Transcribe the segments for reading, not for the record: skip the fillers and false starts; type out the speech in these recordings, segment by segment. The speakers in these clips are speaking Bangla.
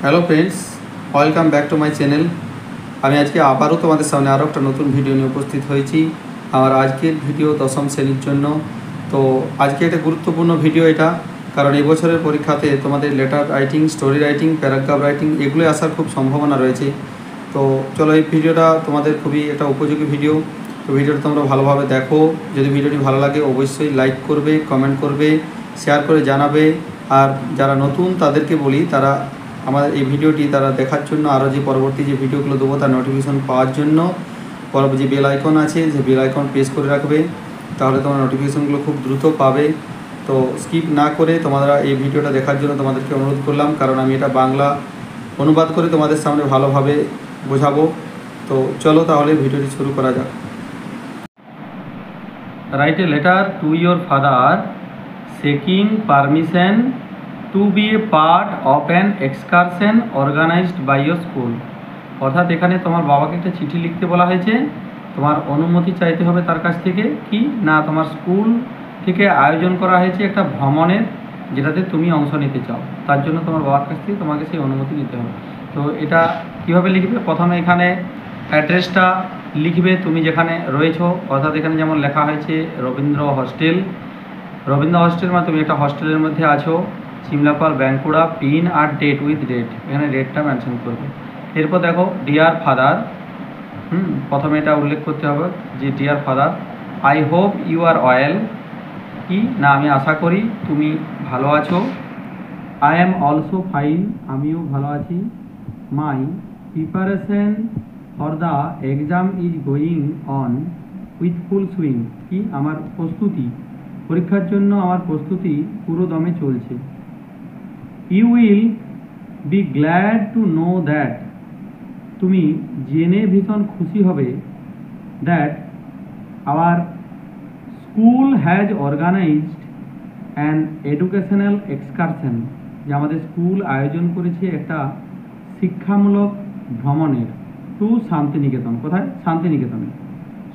Hello friends, welcome back to my channel. আমি আজকে আবারও তোমাদের সামনে আরও একটা নতুন ভিডিও নিয়ে উপস্থিত হয়েছি। আমার আজকের ভিডিও দশম শ্রেণীর জন্য। তো আজকে একটা গুরুত্বপূর্ণ ভিডিও এটা, কারণ এবছরের পরীক্ষাতে তোমাদের letter writing, story writing, paragraph writing এগুলো আসার খুব সম্ভাবনা রয়েছে। তো চলো, এই ভিডিওটা তোমাদের খুবই একটা উপযোগী ভিডিও। তো ভিডিওটা তোমরা ভালোভাবে দেখো। যদি ভিডিওটি ভালো লাগে অবশ্যই লাইক করবে, কমেন্ট করবে, শেয়ার করে জানাবে। আর যারা নতুন তাদেরকে বলি, তারা আমার এই ভিডিওটি তারা দেখার জন্য, আরও যে পরবর্তী যে ভিডিওগুলো দেবো তার নোটিফিকেশন পাওয়ার জন্য যে বেল আইকন আছে, যে বেল আইকন প্রেস করে রাখবে, তাহলে তোমার নোটিফিকেশনগুলো খুব দ্রুত পাবে। তো স্কিপ না করে তোমরা এই ভিডিওটা দেখার জন্য তোমাদেরকে অনুরোধ করলাম, কারণ আমি এটা বাংলা অনুবাদ করে তোমাদের সামনে ভালোভাবে বোঝাবো। তো চলো তাহলে ভিডিওটি শুরু করা যাক। Write a letter to your father seeking permission to be a part of an excursion organized by your school। অর্থাৎ এখানে তোমার বাবাকে একটা চিঠি লিখতে বলা হয়েছে, তোমার অনুমতি চাইতে হবে তার কাছ থেকে, কি না তোমার স্কুল থেকে আয়োজন করা হয়েছে একটা ভ্রমণের, যেটাতে তুমি অংশ নিতে চাও। তার জন্য তোমার বাবার কাছ থেকে তোমাকে সেই অনুমতি নিতে হবে। তো এটা কিভাবে লিখবে? প্রথমে এখানে অ্যাড্রেসটা লিখবে, তুমি যেখানে রয়েছো। অর্থাৎ এখানে যেমন লেখা হয়েছে রবীন্দ্র হোস্টেল, মানে তুমি একটা হস্টেলের মধ্যে আছো, সিমলাপাল, বাঁকুড়া, পিন আর ডেট উইথ ডেট, এখানে ডেটটা মেনশন করবে। এরপর দেখো ডিয়ার ফাদার, প্রথমে এটা উল্লেখ করতে হবে যে dear father, I hope you are well, কি না আমি আশা করি তুমি ভালো আছো। আই অ্যাম অলসো ফাইন, আমিও ভালো আছি। My preparation for the exam is going on with full swing, কি আমার প্রস্তুতি, পরীক্ষার জন্য আমার প্রস্তুতি পুরো দমে চলছে। You will be glad to know that, তুমি জেনে ভীষণ খুশি হবে, that our school has organized an educational excursion, যে আমাদের স্কুল আয়োজন করেছে একটা শিক্ষামূলক ভ্রমণের, টু শান্তিনিকেতন। কোথায়? শান্তিনিকেতনে।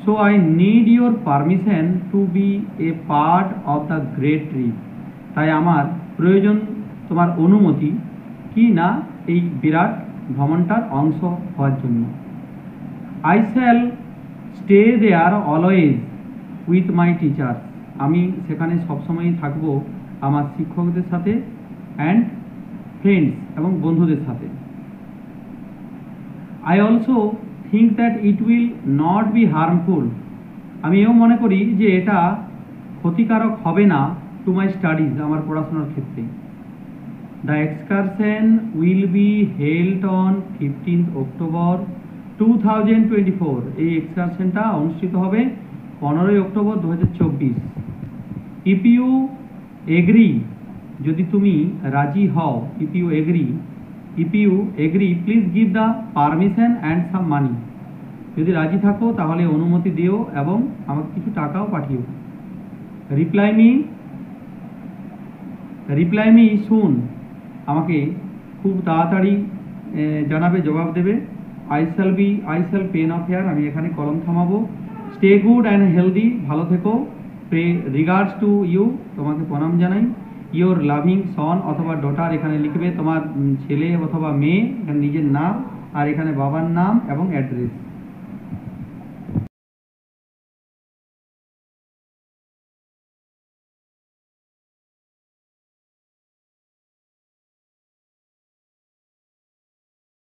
So I need your permission to be a part of the great trip, তাই আমার প্রয়োজন তোমার অনুমতি, কি না এই বিরাট ভ্রমণটার অংশ হওয়ার জন্য। I shall stay there always with my teachers, আমি সেখানে সবসময়ই থাকবো আমার শিক্ষকদের সাথে, অ্যান্ড ফ্রেন্ডস, এবং বন্ধুদের সাথে। I also think that it will not be harmful, আমি এও মনে করি যে এটা ক্ষতিকারক হবে না, টু মাই স্টাডিজ, আমার পড়াশোনার ক্ষেত্রে। The excursion will be held on 15th October 2024, এই এক্সকারশনটা অনুষ্ঠিত হবে 15ই অক্টোবর 2024। ইফ ইউ এগ্রি, যদি তুমি রাজি হও, if you agree please give the permission and some money, যদি রাজি থাকো তাহলে অনুমতি দিও এবং আমাকে কিছু টাকাও পাঠিও। রিপ্লাই মি সুন, আমাকে খুব তাড়াতাড়ি জানাবে, জবাব দেবে। I shall pen off here, আমি এখানে কলম থামাবো। স্টে গুড অ্যান্ড হেলদি, ভালো থেকো। প্রে রিগার্ডস টু ইউ, তোমাকে প্রণাম জানাই। ইয়োর লাভিং সন অথবা ডটার, এখানে লিখবে তোমার ছেলে অথবা মেয়ে, এখানে নিজের নাম, আর এখানে বাবার নাম এবং অ্যাড্রেস।